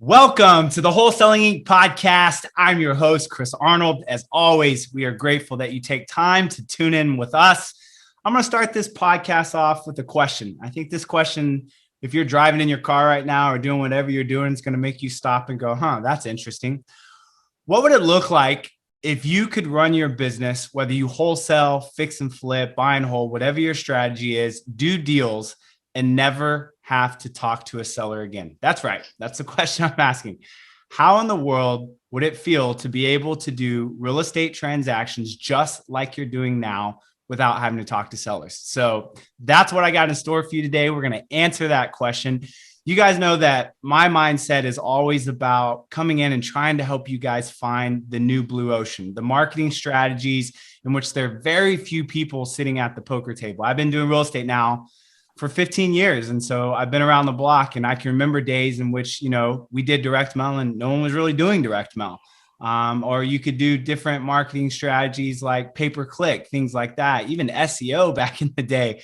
Welcome to the Wholesaling Inc. podcast. I'm your host, Chris Arnold. As always, we are grateful that you take time to tune in with us. I'm going to start this podcast off with a question. I think this question, if you're driving in your car right now or doing whatever you're doing, it's going to make you stop and go, that's interesting. What would it look like if you could run your business, whether you wholesale, fix and flip, buy and hold, whatever your strategy is, do deals and never have to talk to a seller again? That's right. That's the question I'm asking. How in the world would it feel to be able to do real estate transactions just like you're doing now without having to talk to sellers? So that's what I got in store for you today. We're going to answer that question. You guys know that my mindset is always about coming in and trying to help you guys find the new blue ocean, the marketing strategies in which there are very few people sitting at the poker table. I've been doing real estate now for 15 years. And so I've been around the block, and I can remember days in which, we did direct mail and no one was really doing direct mail. Or you could do different marketing strategies like pay-per-click, things like that. Even SEO back in the day,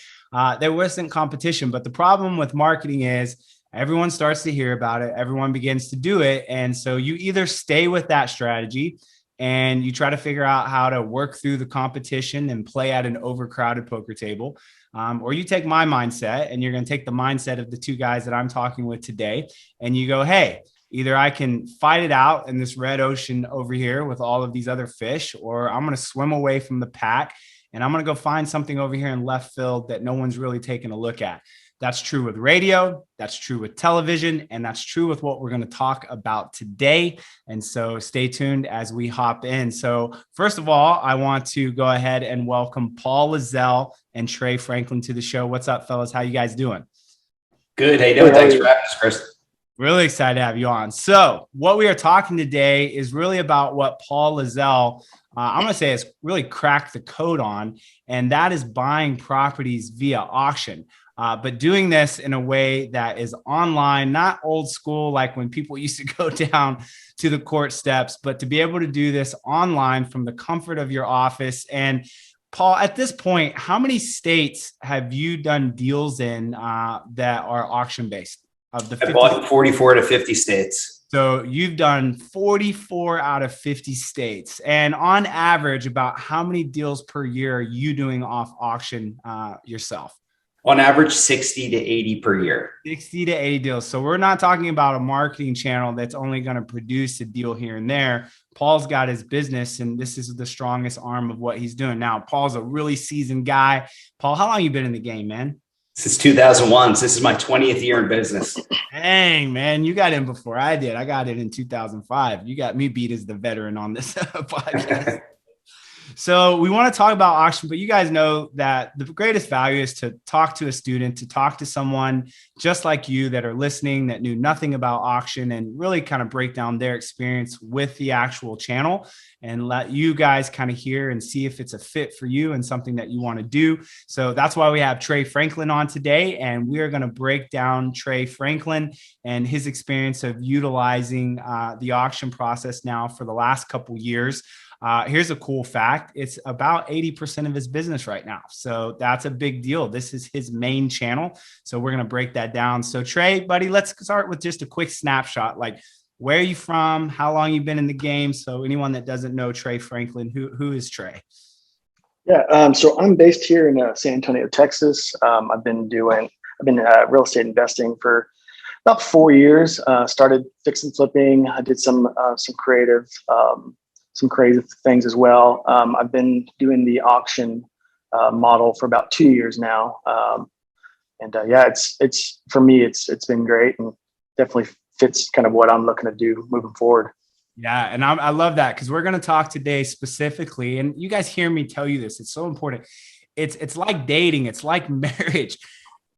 there wasn't competition. But the problem with marketing is everyone starts to hear about it. Everyone begins to do it. And so you either stay with that strategy and you try to figure out how to work through the competition and play at an overcrowded poker table. Or you take my mindset and you're going to take the mindset of the two guys that I'm talking with today. And you go, hey, either I can fight it out in this red ocean over here with all of these other fish, or I'm going to swim away from the pack and I'm going to go find something over here in left field that no one's really taking a look at. That's true with radio, that's true with television, and that's true with what we're going to talk about today. And so stay tuned as we hop in. So first of all, I want to go ahead and welcome Paul Lizell and Trey Franklin to the show. What's up, fellas? How you guys doing? Good. How you doing? Thanks for having us, Chris. Really excited to have you on. So what we are talking today is really about what Paul Lizell, I'm going to say, has really cracked the code on, and that is buying properties via auction. But doing this in a way that is online, not old school, like when people used to go down to the court steps, but to be able to do this online from the comfort of your office. And Paul, at this point, how many states have you done deals in that are auction based? Of the 50 I bought 44 to 50 states. So you've done 44 out of 50 states. And on average, about how many deals per year are you doing off auction yourself? On average, 60 to 80 per year. 60 to 80 deals. So we're not talking about a marketing channel that's only going to produce a deal here and there. Paul's got his business, and this is the strongest arm of what he's doing. Now, Paul's a really seasoned guy. Paul, how long you been in the game, man? Since 2001. So this is my 20th year in business. Dang, man, you got in before I did. I got in 2005. You got me beat as the veteran on this podcast. So we want to talk about auction, but you guys know that the greatest value is to talk to a student, to talk to someone just like you that are listening, that knew nothing about auction, and really kind of break down their experience with the actual channel and let you guys kind of hear and see if it's a fit for you and something that you want to do. So that's why we have Trey Franklin on today, and we are going to break down Trey Franklin and his experience of utilizing the auction process now for the last couple years. Here's a cool fact. It's about 80% of his business right now. So that's a big deal. This is his main channel. So we're going to break that down. So Trey, buddy, let's start with just a quick snapshot. Like, where are you from? How long you've been in the game? So anyone that doesn't know Trey Franklin, who is Trey? Yeah. So I'm based here in San Antonio, Texas. I've been real estate investing for about 4 years. Started fix and flipping. I did some creative, some crazy things as well. I've been doing the auction model for about 2 years now. It's for me, it's been great and definitely fits kind of what I'm looking to do moving forward. Yeah. And I love that, because we're going to talk today specifically, and you guys hear me tell you this, it's so important. It's like dating. It's like marriage.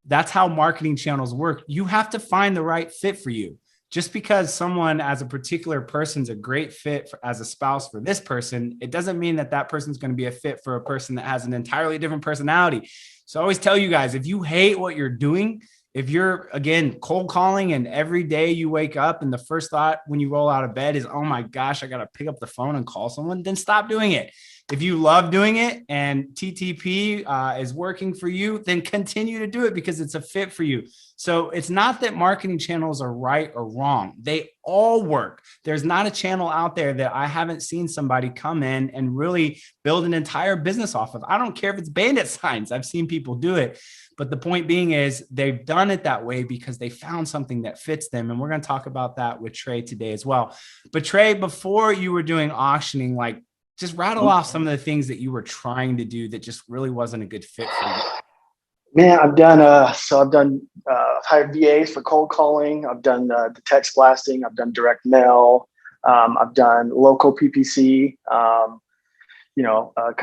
That's how marketing channels work. You have to find the right fit for you. Just because someone as a particular person's a great fit as a spouse for this person, it doesn't mean that that person's going to be a fit for a person that has an entirely different personality. So I always tell you guys, if you hate what you're doing, If you're, again, cold calling and every day you wake up and the first thought when you roll out of bed is, oh my gosh, I got to pick up the phone and call someone, then stop doing it. If you love doing it and TTP is working for you, then continue to do it because it's a fit for you. So it's not that marketing channels are right or wrong. They all work. There's not a channel out there that I haven't seen somebody come in and really build an entire business off of. I don't care if it's bandit signs. I've seen people do it. But the point being is they've done it that way because they found something that fits them. And we're going to talk about that with Trey today as well. But Trey, before you were doing auctioning, like, just rattle off some of the things that you were trying to do that just really wasn't a good fit for you. Man, I've done hired VAs for cold calling. I've done the text blasting. I've done direct mail. I've done local PPC. Kind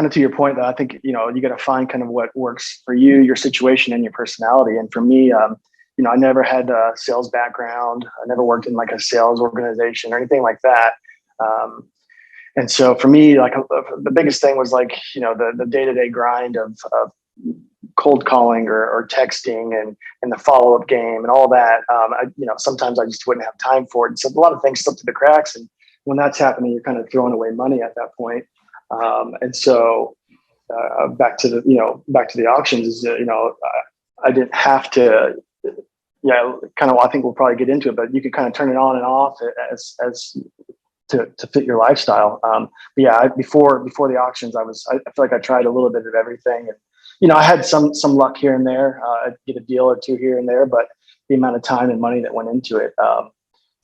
of to your point, that I think, you got to find kind of what works for you, your situation, and your personality. And for me, I never had a sales background. I never worked in like a sales organization or anything like that. And so for me, like the biggest thing was like, the day-to-day grind of cold calling or texting and the follow-up game and all that. Sometimes I just wouldn't have time for it. And so a lot of things slip through the cracks. And when that's happening, you're kind of throwing away money at that point. And so back to the auctions is, I didn't have to, kind of, I think we'll probably get into it, but you can kind of turn it on and off as to fit your lifestyle. Before the auctions, I feel like I tried a little bit of everything, and I had some luck here and there. I'd get a deal or two here and there, but the amount of time and money that went into it,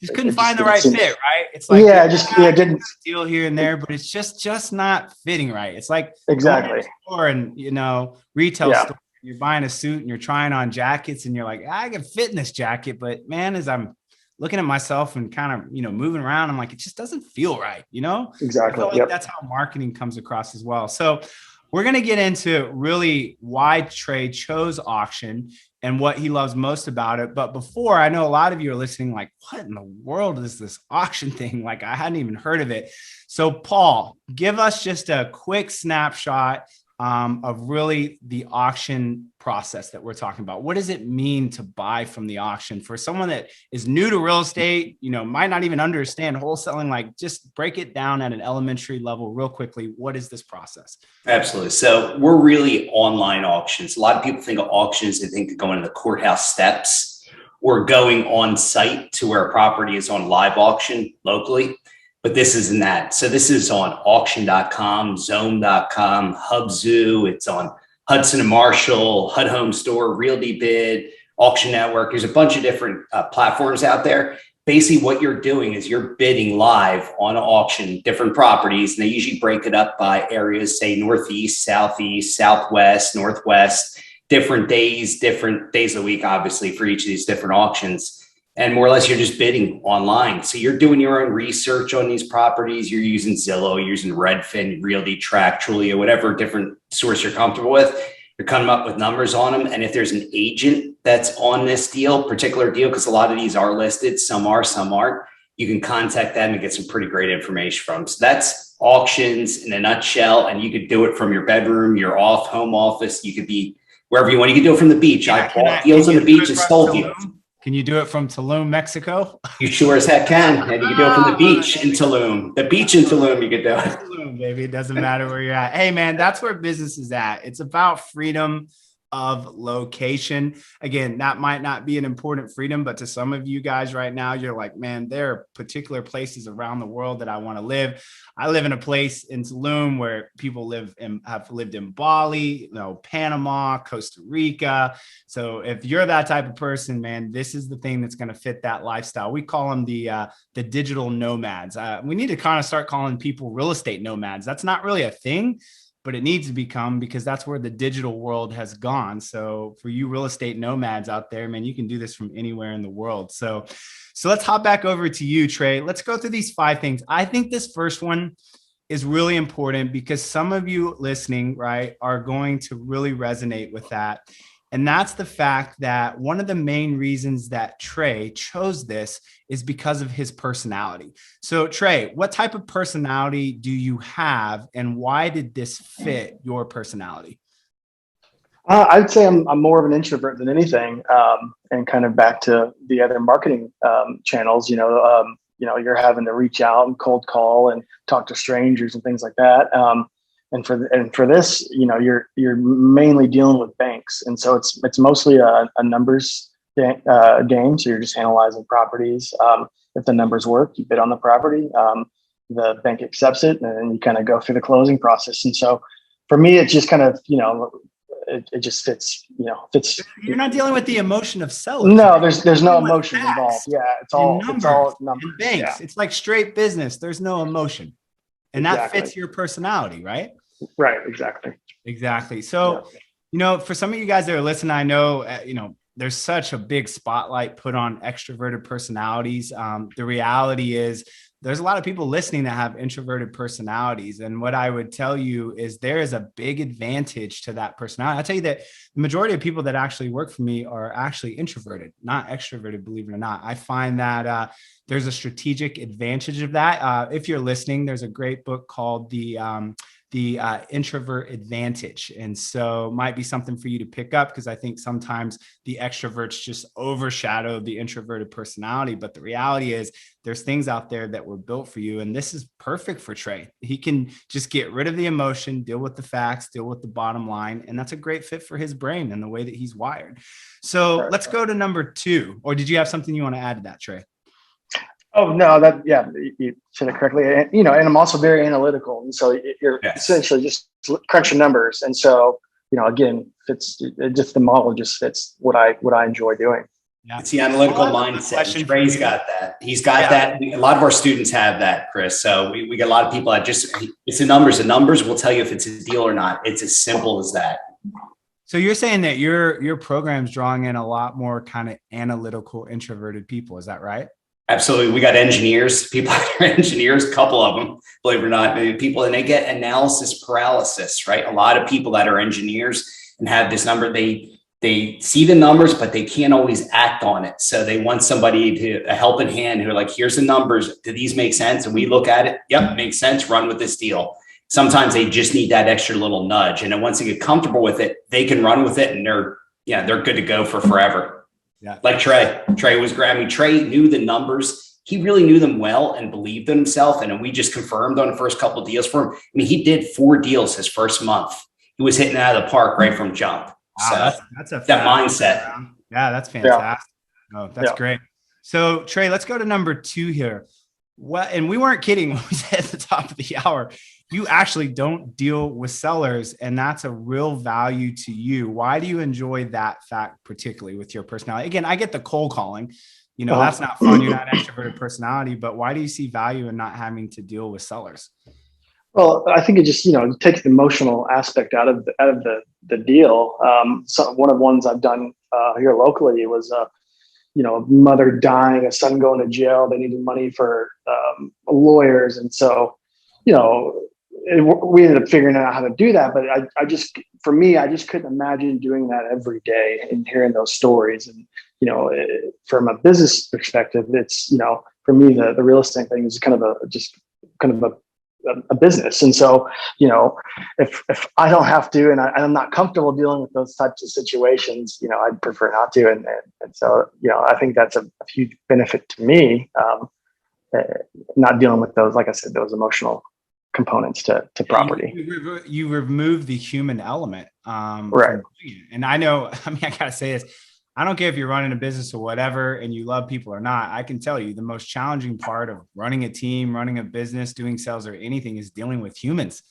just couldn't find the right fit, right? It's like, didn't deal here and there, but it's just not fitting right. It's like exactly going to the store and retail store. You're buying a suit and you're trying on jackets, and you're like, I can fit in this jacket, but man, as I'm looking at myself and kind of, moving around, I'm like, it just doesn't feel right. Exactly. I feel like that's how marketing comes across as well. So we're going to get into really why Trey chose auction and what he loves most about it. But before, I know a lot of you are listening like, what in the world is this auction thing? Like, I hadn't even heard of it. So Paul, give us just a quick snapshot of really the auction process that we're talking about. What does it mean to buy from the auction for someone that is new to real estate, might not even understand wholesaling? Like, just break it down at an elementary level real quickly. What is this process? Absolutely. So we're really online auctions. A lot of people think of auctions, they think of going to the courthouse steps or going on site to where a property is on live auction locally. But this isn't that. So this is on auction.com, zone.com, Hubzoo. It's on Hudson and Marshall, HUD Home Store, Realty Bid, Auction Network. There's a bunch of different platforms out there. Basically, what you're doing is you're bidding live on an auction, different properties, and they usually break it up by areas, say Northeast, Southeast, Southwest, Northwest, different days of the week, obviously, for each of these different auctions. And more or less, you're just bidding online. So you're doing your own research on these properties. You're using Zillow, you're using Redfin, Realty Track, Trulia, whatever different source you're comfortable with. You're coming up with numbers on them. And if there's an agent that's on this particular deal, because a lot of these are listed, some are, some aren't, you can contact them and get some pretty great information from them. So that's auctions in a nutshell. And you could do it from your bedroom, your home office. You could be wherever you want. You can do it from the beach. I bought deals on the beach and stole deals. Can you do it from Tulum, Mexico? You sure as heck can. And you can do it from the beach in Tulum. The beach in Tulum, you could do it. Tulum, baby. It doesn't matter where you're at. Hey, man, that's where business is at. It's about freedom of location. Again, that might not be an important freedom, but to some of you guys right now, you're like, man, there are particular places around the world that I want to live. I live in a place in Tulum where people have lived in Bali, Panama, Costa Rica. So if you're that type of person, man, this is the thing that's going to fit that lifestyle. We call them the digital nomads. We need to kind of start calling people real estate nomads. That's not really a thing, but it needs to become, because that's where the digital world has gone. So for you real estate nomads out there, man, you can do this from anywhere in the world. So let's hop back over to you, Trey. Let's go through these 5 things. I think this first one is really important because some of you listening, right, are going to really resonate with that. And that's the fact that one of the main reasons that Trey chose this is because of his personality. So Trey, what type of personality do you have and why did this fit your personality? I'd say I'm more of an introvert than anything, and kind of back to the other marketing channels. You're having to reach out and cold call and talk to strangers and things like that. And for this, you're mainly dealing with banks, and so it's mostly a numbers game. So you're just analyzing properties. If the numbers work, you bid on the property. The bank accepts it, and then you kind of go through the closing process. And so for me, it's just kind of it just fits. You're not dealing with the emotion of sellers. No, Right? there's no emotion involved. Yeah, it's all numbers and banks. Yeah. It's like straight business. There's no emotion, and that fits your personality, right? Right. Exactly. So, for some of you guys that are listening, I know, there's such a big spotlight put on extroverted personalities. The reality is there's a lot of people listening that have introverted personalities. And what I would tell you is there is a big advantage to that personality. I'll tell you that the majority of people that actually work for me are actually introverted, not extroverted, believe it or not. I find that there's a strategic advantage of that. If you're listening, there's a great book called the Introvert Advantage. And so might be something for you to pick up, because I think sometimes the extroverts just overshadow the introverted personality. But the reality is there's things out there that were built for you. And this is perfect for Trey. He can just get rid of the emotion, deal with the facts, deal with the bottom line. And that's a great fit for his brain and the way that he's wired. So let's go to number 2. Or did you have something you want to add to that, Trey? Oh no, you said it correctly. And I'm also very analytical, and so you're essentially just crunching numbers. And so, again, just the model just fits what I enjoy doing. Yeah. It's the analytical mindset. Trey's got that. He's got that. A lot of our students have that, Chris. So we get a lot of people that it's the numbers. The numbers will tell you if it's a deal or not. It's as simple as that. So you're saying that your program's drawing in a lot more kind of analytical, introverted people. Is that right? Absolutely. We got engineers, people that are engineers, a couple of them, believe it or not, people, and they get analysis paralysis, right? A lot of people that are engineers and have this number, they see the numbers, but they can't always act on it. So they want somebody a helping hand who are like, here's the numbers. Do these make sense? And we look at it. Yep. Makes sense. Run with this deal. Sometimes they just need that extra little nudge. And then once they get comfortable with it, they can run with it, and they're good to go for forever. Yeah. Like Trey was grabbing. Trey knew the numbers. He really knew them well and believed in himself. And we just confirmed on the first couple of deals for him. I mean, he did 4 deals his first month. He was hitting it out of the park right from jump. Wow, so that's a that mindset. Yeah, that's fantastic. Yeah. Oh, that's great. So Trey, let's go to number 2 here. Well, and we weren't kidding when we said at the top of the hour, you actually don't deal with sellers, and that's a real value to you. Why do you enjoy that fact, particularly with your personality? Again, I get the cold calling, that's not fun. You're not an extroverted personality, but why do you see value in not having to deal with sellers? Well, I think it just, takes the emotional aspect out of the deal. So one of the ones I've done here locally was a mother dying, a son going to jail. They needed money for lawyers. And so, we ended up figuring out how to do that. But I just couldn't imagine doing that every day and hearing those stories. And, from a business perspective, it's, for me, the real estate thing is kind of a business. And so, if I don't have to, and I'm not comfortable dealing with those types of situations, I'd prefer not to. And so, I think that's a huge benefit to me, not dealing with those, like I said, those emotional components to property. You remove the human element. Right. And I know, I gotta say this, I don't care if you're running a business or whatever, and you love people or not. I can tell you the most challenging part of running a team, running a business, doing sales or anything is dealing with humans.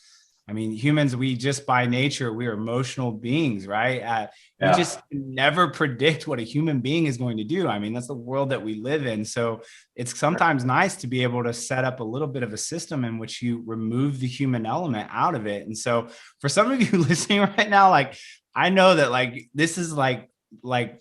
Humans, we just by nature, we are emotional beings, right? You just never predict what a human being is going to do. That's the world that we live in. So it's sometimes nice to be able to set up a little bit of a system in which you remove the human element out of it. And so for some of you listening right now, I know that this is like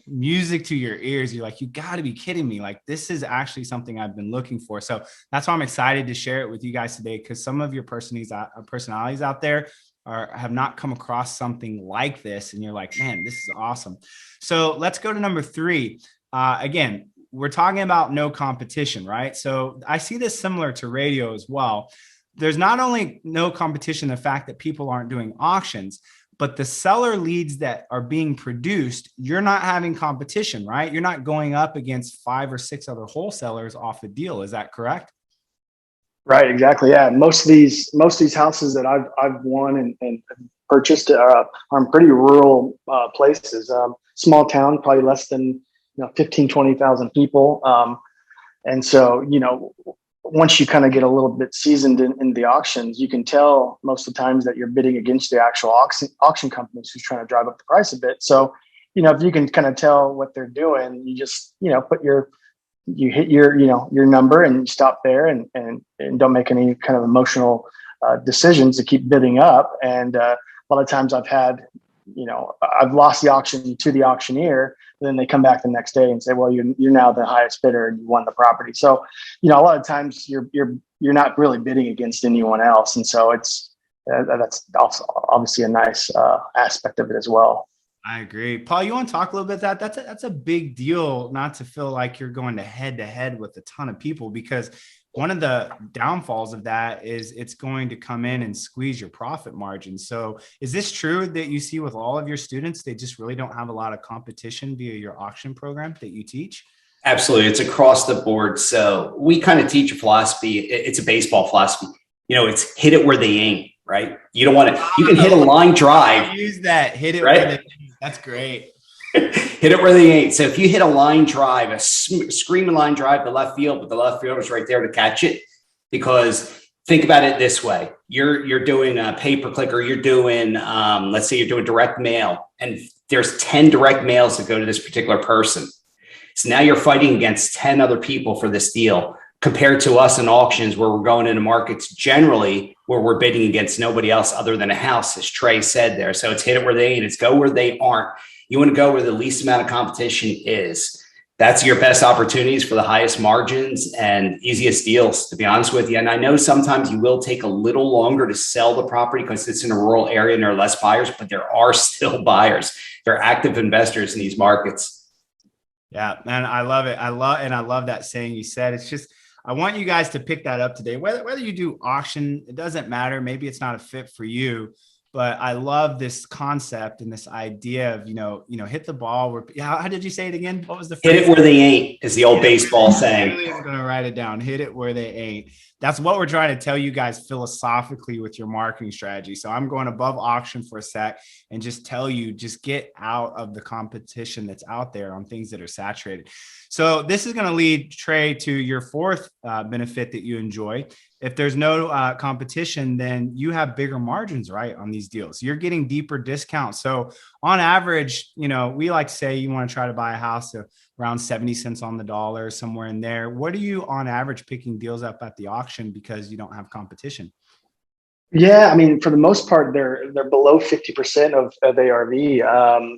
music to your ears. You're like, you got to be kidding me. This is actually something I've been looking for. So that's why I'm excited to share it with you guys today, because some of your personalities out there have not come across something like this. And you're like, man, this is awesome. So let's go to number 3. Again, we're talking about no competition, right? So I see this similar to radio as well. There's not only no competition, the fact that people aren't doing auctions, but the seller leads that are being produced, you're not having competition, right? You're not going up against 5 or 6 other wholesalers off a deal. Is that correct? Right, exactly. Yeah, most of these houses that I've won and purchased are in pretty rural places. Small town, probably less than 15, 20,000 people. And so, once you kind of get a little bit seasoned in the auctions, you can tell most of the times that you're bidding against the actual auction companies who's trying to drive up the price a bit. So, if you can kind of tell what they're doing, you just, you hit your number and you stop there and don't make any kind of emotional decisions to keep bidding up. And a lot of times I've lost the auction to the auctioneer, and then they come back the next day and say, well, you're now the highest bidder and you won the property. So, a lot of times you're not really bidding against anyone else. And so that's also obviously a nice aspect of it as well. I agree. Paul, you want to talk a little bit about that? That's a big deal, not to feel like you're going to head with a ton of people, because one of the downfalls of that is it's going to come in and squeeze your profit margin. So is this true that you see with all of your students? They just really don't have a lot of competition via your auction program that you teach? Absolutely. It's across the board. So we kind of teach a philosophy. It's a baseball philosophy. It's hit it where they ain't, right? You don't want to, you can hit a line drive. Use that. Hit it right? where they ain't. That's great. Hit it where they ain't. So if you hit a line drive, a screaming line drive to left field, but the left fielder is right there to catch it, because think about it this way. You're doing a pay-per-click, or you're doing, let's say you're doing direct mail, and there's 10 direct mails that go to this particular person. So now you're fighting against 10 other people for this deal, compared to us in auctions where we're going into markets generally where we're bidding against nobody else other than a house, as Trey said there. So it's hit it where they ain't, it's go where they aren't. You want to go where the least amount of competition is. That's your best opportunities for the highest margins and easiest deals, to be honest with you. And I know sometimes you will take a little longer to sell the property because it's in a rural area and there are less buyers, but there are still buyers. They're active investors in these markets. Yeah, man, I love it. I love that saying you said. It's just, I want you guys to pick that up today. Whether you do auction, it doesn't matter. Maybe it's not a fit for you, but I love this concept and this idea of, hit the ball where, how did you say it again? What was the phrase? Hit it where they ain't is the old baseball saying. I'm going to write it down. Hit it where they ain't. That's what we're trying to tell you guys philosophically with your marketing strategy. So I'm going above auction for a sec and just tell you, just get out of the competition that's out there on things that are saturated. So this is going to lead, Trey, to your fourth benefit that you enjoy. If there's no competition, then you have bigger margins, right, on these deals. You're getting deeper discounts. So on average, we like to say you want to try to buy a house around 70 cents on the dollar, somewhere in there. What are you on average picking deals up at the auction because you don't have competition? Yeah, I mean, for the most part, they're below 50% of ARV.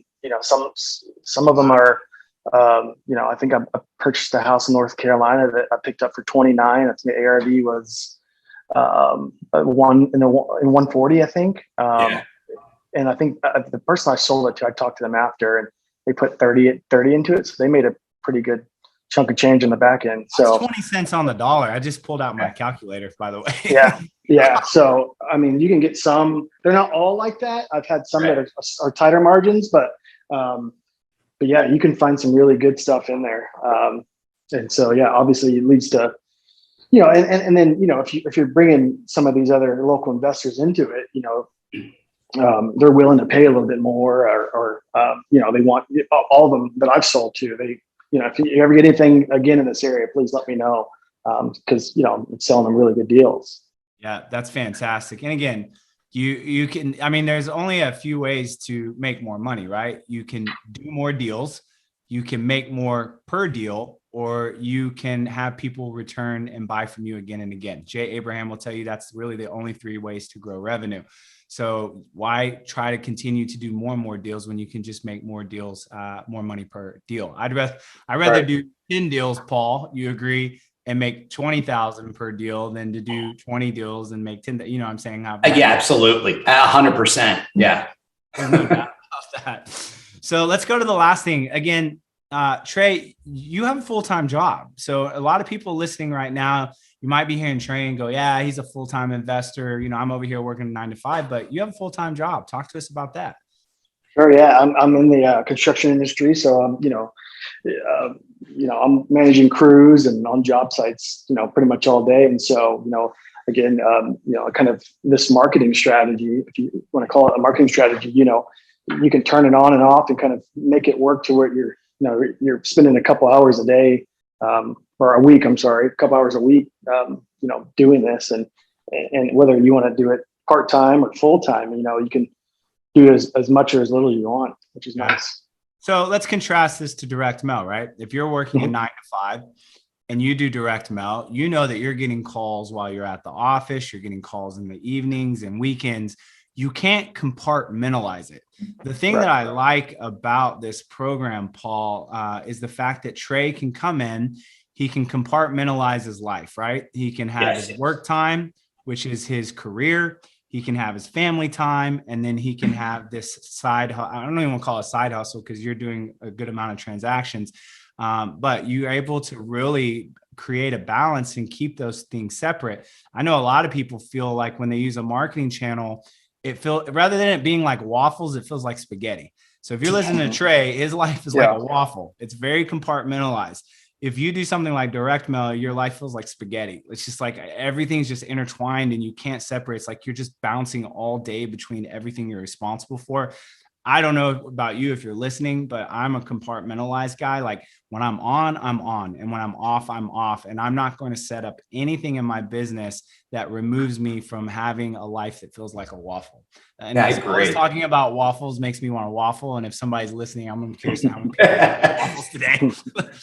Some of them are. I think I purchased a house in North Carolina that I picked up for 29. I think the ARV was in 140, I think. And I think the person I sold it to, I talked to them after, and they put 30 into it, so they made a pretty good chunk of change in the back end. So that's 20 cents on the dollar. I just pulled out my calculator, by the way. Yeah. So I mean, you can get some. They're not all like that. I've had some that are tighter margins, but yeah, you can find some really good stuff in there. And so, yeah, obviously it leads to, and then, if you're bringing some of these other local investors into it, they're willing to pay a little bit more or they want all of them that I've sold to. They, if you ever get anything again in this area, please let me know. Because, I'm selling them really good deals. Yeah, that's fantastic. And again, you can, there's only a few ways to make more money, right? You can do more deals, you can make more per deal, or you can have people return and buy from you again and again. Jay Abraham will tell you that's really the only 3 ways to grow revenue. So why try to continue to do more and more deals when you can just make more deals, more money per deal? I'd rather do 10 deals, Paul, you agree, and make 20,000 per deal than to do 20 deals and make 10. You know what I'm saying? Yeah, absolutely. 100%. Yeah. There's no doubt about that. So let's go to the last thing. Again, Trey, you have a full-time job. So a lot of people listening right now, you might be hearing Trey and go, yeah, he's a full-time investor. I'm over here working 9 to 5, but you have a full-time job. Talk to us about that. Sure. Yeah, I'm in the construction industry, so I'm managing crews and on job sites, pretty much all day. And so, again, kind of this marketing strategy, if you want to call it a marketing strategy, you can turn it on and off and kind of make it work to where you're spending a couple hours a day, or a week. I'm sorry, a couple hours a week, doing this, and whether you want to do it part time or full time, you can do as much or as little as you want, which is nice. So let's contrast this to direct mail, right? If you're working a 9 to 5 and you do direct mail, you know that you're getting calls while you're at the office, you're getting calls in the evenings and weekends. You can't compartmentalize it. The thing that I like about this program, Paul, is the fact that Trey can come in, he can compartmentalize his life, right? He can have his work time, which is his career. He can have his family time, and then he can have this side. I don't even want to call it a side hustle because you're doing a good amount of transactions, but you're able to really create a balance and keep those things separate. I know a lot of people feel like when they use a marketing channel, rather than it being like waffles, it feels like spaghetti. So if you're listening to Trey, his life is like a waffle. It's very compartmentalized. If you do something like direct mail, your life feels like spaghetti. It's just like everything's just intertwined and you can't separate. It's like you're just bouncing all day between everything you're responsible for. I don't know about you if you're listening, but I'm a compartmentalized guy. Like when I'm on, I'm on. And when I'm off, I'm off. And I'm not going to set up anything in my business that removes me from having a life that feels like a waffle. And always talking about waffles makes me want to waffle. And if somebody's listening, I'm curious how many people eat waffles today.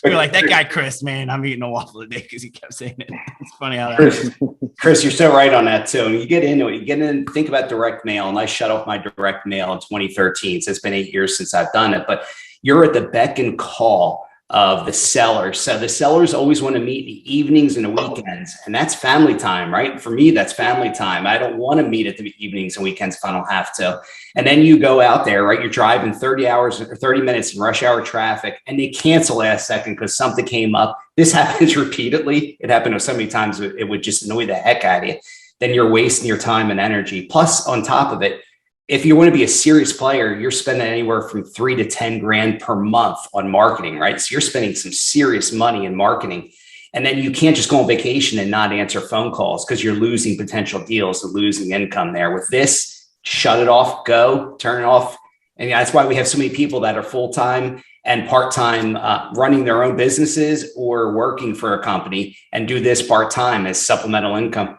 You're like, that guy, Chris, man, I'm eating a waffle today because he kept saying it. It's funny how that is. Chris, you're so right on that too. And you get into it, think about direct mail. And I shut off my direct mail in 2013. So it's been 8 years since I've done it, but you're at the beck and call of the seller. So the sellers always want to meet in the evenings and the weekends, and that's family time, right? For me, that's family time. I don't want to meet at the evenings and weekends if I don't have to. And then you go out there, right? You're driving 30 hours or 30 minutes in rush hour traffic, and they cancel last second because something came up. This happens repeatedly. It happened so many times it would just annoy the heck out of you. Then you're wasting your time and energy. Plus, on top of it, if you want to be a serious player, you're spending anywhere from $3 to $10 grand per month on marketing, right? So you're spending some serious money in marketing. And then you can't just go on vacation and not answer phone calls because you're losing potential deals and losing income there. With this, shut it off, go, turn it off. And that's why we have so many people that are full-time and part-time running their own businesses or working for a company and do this part-time as supplemental income.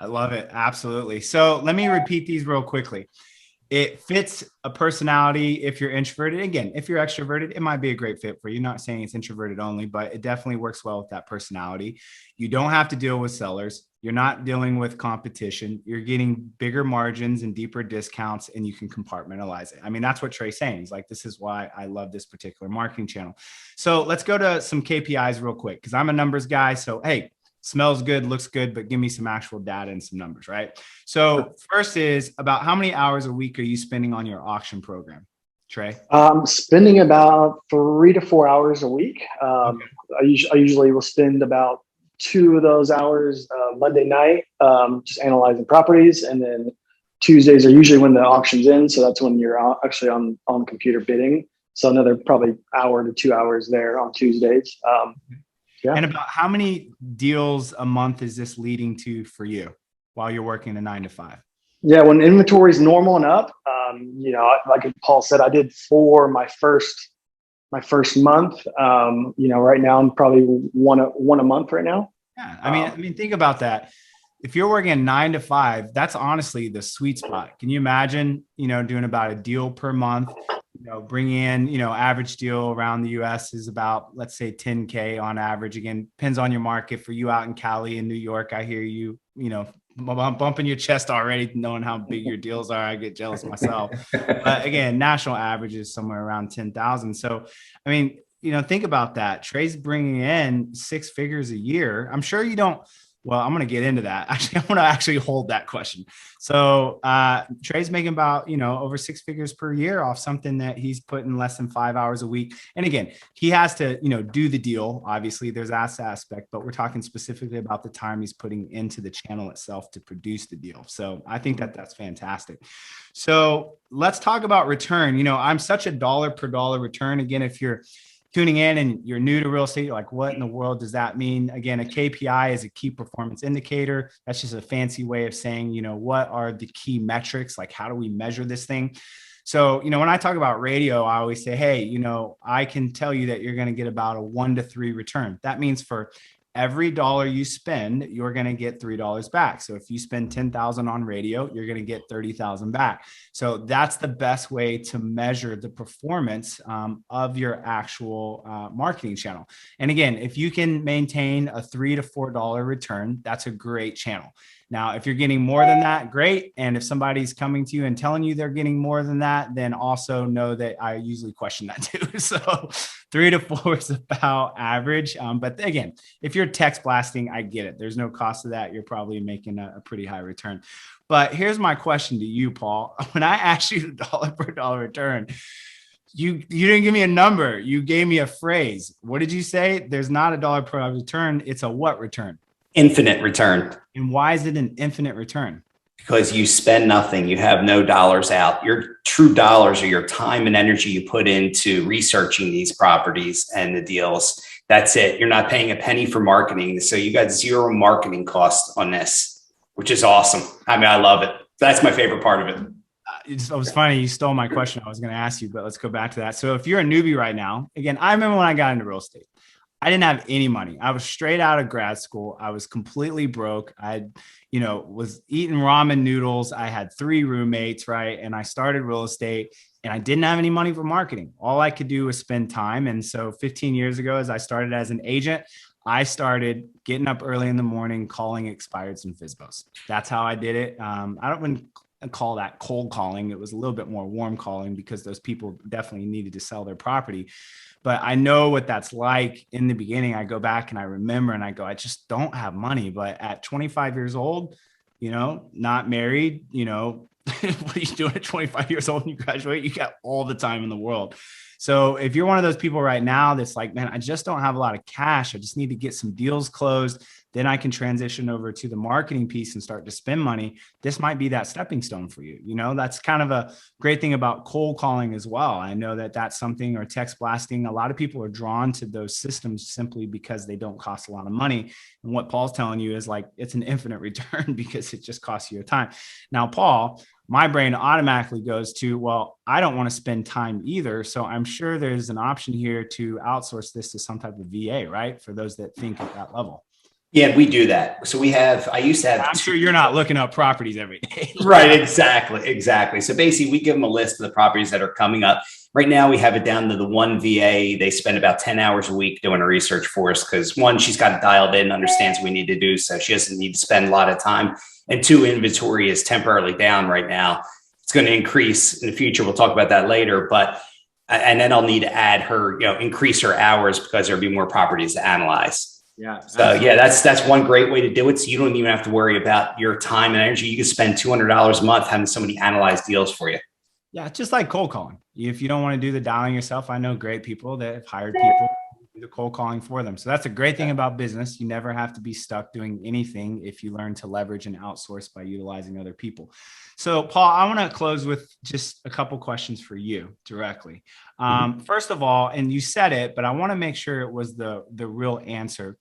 I love it. Absolutely. So let me repeat these real quickly. It fits a personality. If you're introverted, again, if you're extroverted, it might be a great fit for you. Not saying it's introverted only, but it definitely works well with that personality. You don't have to deal with sellers. You're not dealing with competition. You're getting bigger margins and deeper discounts, and you can compartmentalize it. I mean, that's what Trey's saying. He's like, this is why I love this particular marketing channel. So let's go to some KPIs real quick, because I'm a numbers guy. So, hey, smells good, looks good, but give me some actual data and some numbers, right? So first is about how many hours a week are you spending on your auction program, Trey? I'm spending about 3 to 4 hours a week. I usually will spend about 2 of those hours Monday night, just analyzing properties. And then Tuesdays are usually when the auction's in. So that's when you're actually on computer bidding. So another probably hour to 2 hours there on Tuesdays. Yeah. And about how many deals a month is this leading to for you while you're working a 9 to 5? Yeah, when inventory is normal and up, like Paul said, I did 4 my first month. Right now I'm probably one a month right now. Yeah, I mean, think about that. If you're working a 9 to 5, that's honestly the sweet spot. Can you imagine, doing about a deal per month? Bring in, average deal around the US is about, let's say 10K on average. Again, depends on your market. For you out in Cali and New York, I hear you, bumping your chest already, knowing how big your deals are. I get jealous myself. But again, national average is somewhere around 10,000. So, I mean, think about that. Trey's bringing in 6 figures a year. I'm sure you don't Well, I'm going to get into that. Actually, I want to actually hold that question. So Trey's making about, over 6 figures per year off something that he's putting less than 5 hours a week. And again, he has to, do the deal. Obviously, there's that aspect, but we're talking specifically about the time he's putting into the channel itself to produce the deal. So I think that that's fantastic. So let's talk about return. I'm such a dollar per dollar return. Again, if you're tuning in and you're new to real estate, you're like, what in the world does that mean? Again, a KPI is a key performance indicator. That's just a fancy way of saying, what are the key metrics? Like, how do we measure this thing? So, when I talk about radio, I always say, hey, I can tell you that you're going to get about a 1 to 3 return. That means for every dollar you spend, you're going to get $3 back. So if you spend 10,000 on radio, you're going to get 30,000 back. So that's the best way to measure the performance of your actual marketing channel. And again, if you can maintain a $3 to $4 return, that's a great channel. Now, if you're getting more than that, great. And if somebody's coming to you and telling you they're getting more than that, then also know that I usually question that too. So 3 to 4 is about average. But again, if you're text blasting, I get it. There's no cost to that. You're probably making a pretty high return. But here's my question to you, Paul. When I asked you the dollar per dollar return, you didn't give me a number. You gave me a phrase. What did you say? There's not a dollar per dollar return. It's a what return? Infinite return. And why is it an infinite return? Because you spend nothing. You have no dollars out. Your true dollars are your time and energy you put into researching these properties and the deals. That's it. You're not paying a penny for marketing. So you got zero marketing costs on this, which is awesome. I mean, I love it. That's my favorite part of it. It was funny. You stole my question. I was going to ask you, but let's go back to that. So if you're a newbie right now, again, I remember when I got into real estate, I didn't have any money. I was straight out of grad school. I was completely broke. I, was eating ramen noodles. I had 3 roommates, right? And I started real estate and I didn't have any money for marketing. All I could do was spend time. And so 15 years ago, as I started as an agent, I started getting up early in the morning, calling expireds and FSBOs. That's how I did it. I don't even call that cold calling. It was a little bit more warm calling because those people definitely needed to sell their property. But I know what that's like. In the beginning, I go back and I remember and I go, I just don't have money. But at 25 years old, not married, what are you doing at 25 years old when you graduate? You got all the time in the world. So if you're one of those people right now that's like, man, I just don't have a lot of cash. I just need to get some deals closed. Then I can transition over to the marketing piece and start to spend money. This might be that stepping stone for you. That's kind of a great thing about cold calling as well. I know that that's something, or text blasting. A lot of people are drawn to those systems simply because they don't cost a lot of money. And what Paul's telling you is like, it's an infinite return because it just costs you your time. Now, Paul, my brain automatically goes to, well, I don't want to spend time either. So I'm sure there's an option here to outsource this to some type of VA, right? For those that think at that level. Yeah, we do that. So I used to have. I'm sure you're not looking up properties every day. Right. Exactly. So basically we give them a list of the properties that are coming up. Right now we have it down to the one VA. They spend about 10 hours a week doing a research for us because 1, she's got it dialed in, understands what we need to do. So she doesn't need to spend a lot of time. And 2, inventory is temporarily down right now. It's going to increase in the future. We'll talk about that later, and then I'll need to add her, increase her hours because there'll be more properties to analyze. Yeah. So yeah, that's one great way to do it. So you don't even have to worry about your time and energy. You can spend $200 a month having somebody analyze deals for you. Yeah. It's just like cold calling. If you don't want to do the dialing yourself, I know great people that have hired people to do the cold calling for them. So that's a great thing about business. You never have to be stuck doing anything if you learn to leverage and outsource by utilizing other people. So Paul, I want to close with just a couple questions for you directly. First of all, and you said it, but I want to make sure it was the real answer.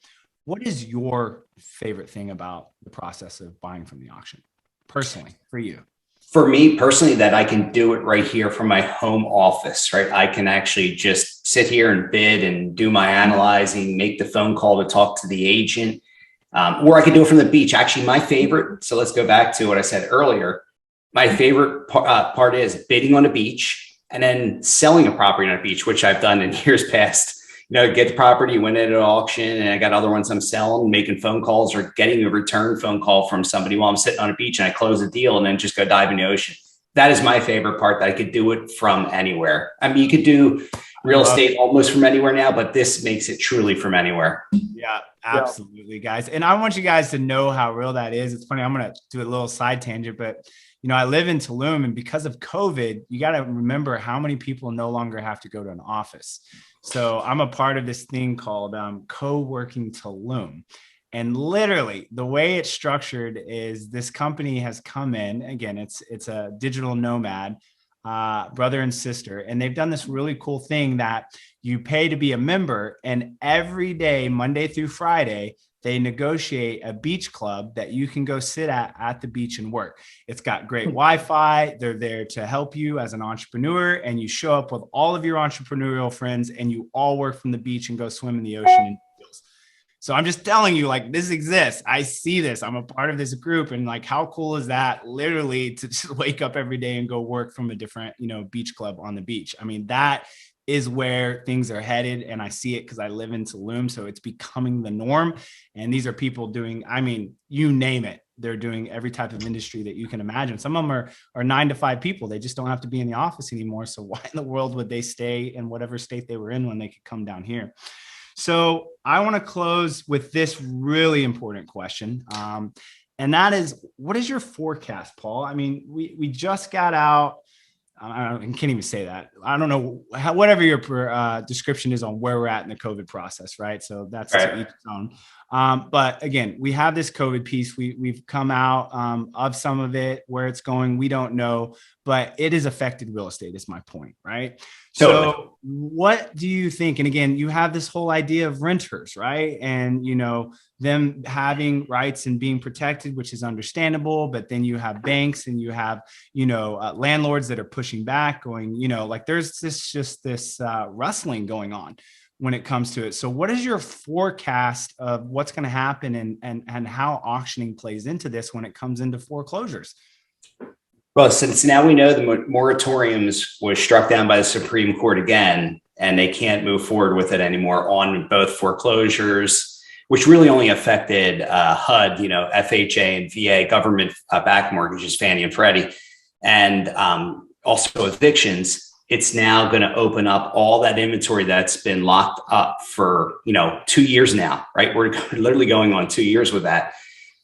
What is your favorite thing about the process of buying from the auction personally for you? For me personally, that I can do it right here from my home office, right? I can actually just sit here and bid and do my analyzing, make the phone call to talk to the agent, or I can do it from the beach. Actually, my favorite, so let's go back to what I said earlier. My favorite part is bidding on a beach and then selling a property on a beach, which I've done in years past. Get the property, win it at an auction, and I got other ones I'm selling, making phone calls or getting a return phone call from somebody while I'm sitting on a beach, and I close the deal and then just go dive in the ocean. That is my favorite part, that I could do it from anywhere. I mean, you could do real estate almost from anywhere now, but this makes it truly from anywhere. Yeah, Absolutely, guys. And I want you guys to know how real that is. It's funny. I'm going to do a little side tangent, but I live in Tulum, and because of COVID, you got to remember how many people no longer have to go to an office. So I'm a part of this thing called Co-working Tulum. And literally the way it's structured is this company has come in, again, it's a digital nomad, brother and sister. And they've done this really cool thing that you pay to be a member, and every day, Monday through Friday, they negotiate a beach club that you can go sit at the beach and work. It's got great Wi-Fi. They're there to help you as an entrepreneur, and you show up with all of your entrepreneurial friends, and you all work from the beach and go swim in the ocean. So I'm just telling you, like, this exists. I see this. I'm a part of this group. And like, how cool is that? Literally to just wake up every day and go work from a different, beach club on the beach. I mean, that is where things are headed. And I see it because I live in Tulum. So it's becoming the norm. And these are people doing, you name it. They're doing every type of industry that you can imagine. Some of them are 9 to 5 people. They just don't have to be in the office anymore. So why in the world would they stay in whatever state they were in when they could come down here? So I want to close with this really important question. And that is, what is your forecast, Paul? I mean, we just got out. I can't even say that. I don't know whatever your description is on where we're at in the COVID process, right? So that's right. To each own. But again, we have this COVID piece. We've come out of some of it. Where it's going, we don't know, but it has affected real estate is my point, right? Totally. So what do you think? And again, you have this whole idea of renters, right? And, them having rights and being protected, which is understandable. But then you have banks and you have, landlords that are pushing back, going, like there's this rustling going on when it comes to it. So what is your forecast of what's going to happen and how auctioning plays into this when it comes into foreclosures? Well, since now we know the moratoriums was struck down by the Supreme Court again, and they can't move forward with it anymore on both foreclosures, which really only affected HUD, FHA and VA government backed mortgages, Fannie and Freddie, and also evictions. It's now going to open up all that inventory that's been locked up for, 2 years now, right? We're literally going on 2 years with that.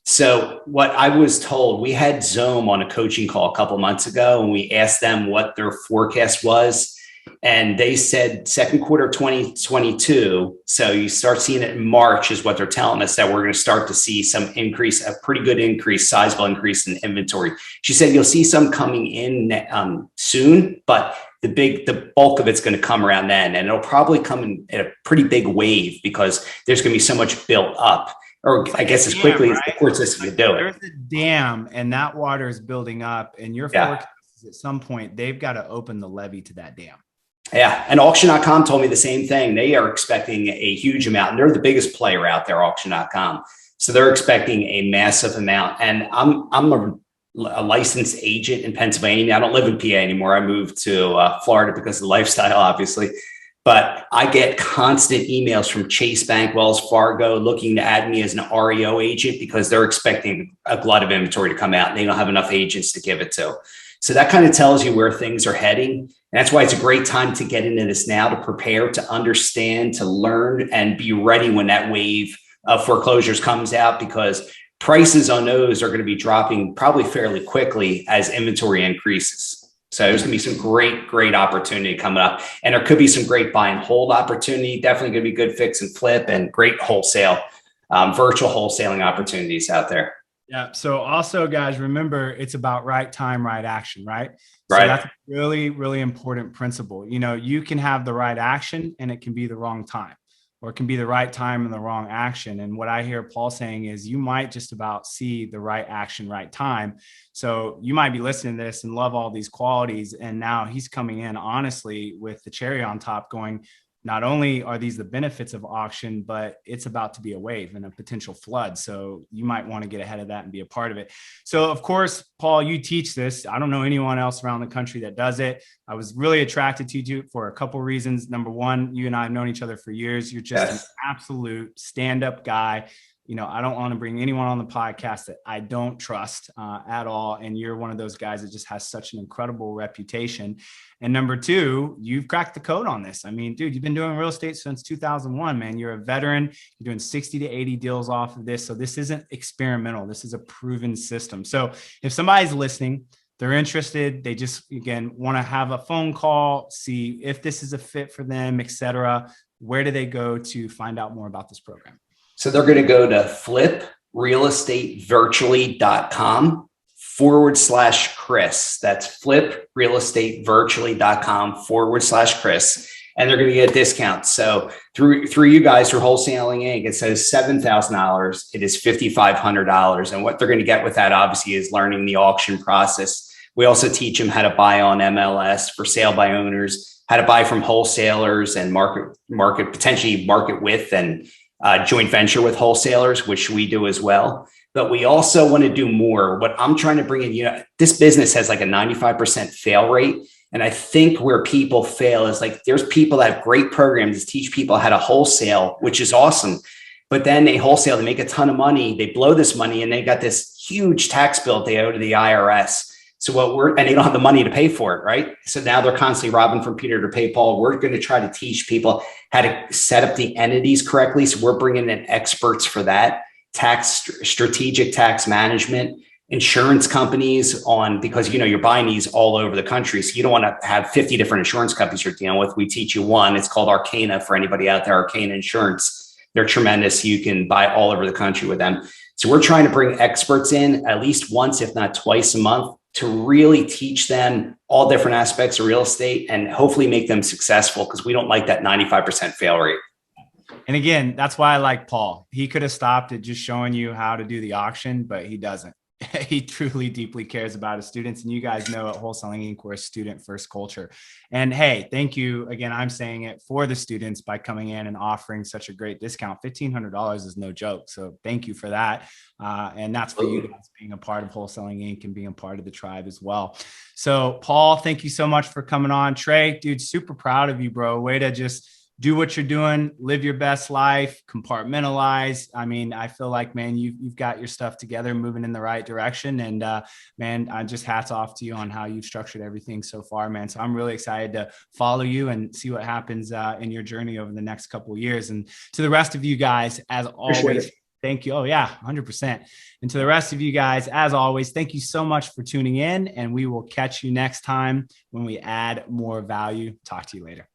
So what I was told, we had Zoom on a coaching call a couple of months ago, and we asked them what their forecast was. And they said second quarter of 2022. So you start seeing it in March is what they're telling us, that we're going to start to see some increase, a pretty good increase, sizable increase in inventory. She said you'll see some coming in soon, but the bulk of it's going to come around then. And it'll probably come in a pretty big wave because there's going to be so much built up. Or I guess as quickly as the court system can do it. There's a dam and that water is building up, and your forecast is at some point they've got to open the levee to that dam. Yeah. And auction.com told me the same thing. They are expecting a huge amount. And they're the biggest player out there, auction.com. So they're expecting a massive amount. And I'm a licensed agent in Pennsylvania. I don't live in PA anymore. I moved to Florida because of the lifestyle, obviously. But I get constant emails from Chase Bank, Wells Fargo, looking to add me as an REO agent because they're expecting a glut of inventory to come out and they don't have enough agents to give it to. So that kind of tells you where things are heading. And that's why it's a great time to get into this now, to prepare, to understand, to learn, and be ready when that wave of foreclosures comes out, because prices on those are going to be dropping probably fairly quickly as inventory increases. So there's going to be some great opportunity coming up. And there could be some great buy and hold opportunity. Definitely going to be good fix and flip and great wholesale, virtual wholesaling opportunities out there. Yeah. So also, guys, remember, it's about right time, right action, right? Right. So that's a really, really important principle. You can have the right action and it can be the wrong time, or it can be the right time and the wrong action. And what I hear Paul saying is you might just about see the right action, right time. So you might be listening to this and love all these qualities. And now he's coming in honestly with the cherry on top, going, not only are these the benefits of auction, but it's about to be a wave and a potential flood. So you might want to get ahead of that and be a part of it. So of course, Paul, you teach this. I don't know anyone else around the country that does it. I was really attracted to you for a couple of reasons. Number one, you and I have known each other for years. You're just an absolute stand-up guy. I don't want to bring anyone on the podcast that I don't trust at all. And you're one of those guys that just has such an incredible reputation. And number two, you've cracked the code on this. I mean, dude, you've been doing real estate since 2001, man. You're a veteran. You're doing 60 to 80 deals off of this. So this isn't experimental. This is a proven system. So if somebody's listening, they're interested, they just, again, want to have a phone call, see if this is a fit for them, et cetera, where do they go to find out more about this program? So they're going to go to fliprealestatevirtually.com/Chris. That's fliprealestatevirtually.com/Chris. And they're going to get a discount. So through you guys, through Wholesaling Inc., it says $7,000. It is $5,500. And what they're going to get with that, obviously, is learning the auction process. We also teach them how to buy on MLS for sale by owners, how to buy from wholesalers and potentially market with and joint venture with wholesalers, which we do as well. But we also want to do more. What I'm trying to bring in, this business has like a 95% fail rate. And I think where people fail is like, there's people that have great programs to teach people how to wholesale, which is awesome. But then they wholesale, they make a ton of money, they blow this money, and they got this huge tax bill they owe to the IRS. So and they don't have the money to pay for it, right? So now they're constantly robbing from Peter to pay Paul. We're going to try to teach people how to set up the entities correctly. So we're bringing in experts for that, strategic tax management, insurance companies because you're buying these all over the country. So you don't want to have 50 different insurance companies you're dealing with. We teach you one. It's called Arcana for anybody out there, Arcana Insurance. They're tremendous. You can buy all over the country with them. So we're trying to bring experts in at least once, if not twice a month, to really teach them all different aspects of real estate and hopefully make them successful, because we don't like that 95% fail rate. And again, that's why I like Paul. He could have stopped at just showing you how to do the auction, but he doesn't. He truly deeply cares about his students. And you guys know at Wholesaling Inc., we're a student first culture. And hey, thank you. Again, I'm saying it for the students by coming in and offering such a great discount. $1,500 is no joke. So thank you for that. And that's for you guys being a part of Wholesaling Inc. and being a part of the tribe as well. So Paul, thank you so much for coming on. Trey, dude, super proud of you, bro. Way to just do what you're doing, live your best life, compartmentalize. I mean, I feel like, man, you've got your stuff together, moving in the right direction. And man, I just hats off to you on how you've structured everything so far, man. So I'm really excited to follow you and see what happens in your journey over the next couple of years. And to the rest of you guys, as always, thank you. Oh yeah, 100%. And to the rest of you guys, as always, thank you so much for tuning in, and we will catch you next time when we add more value. Talk to you later.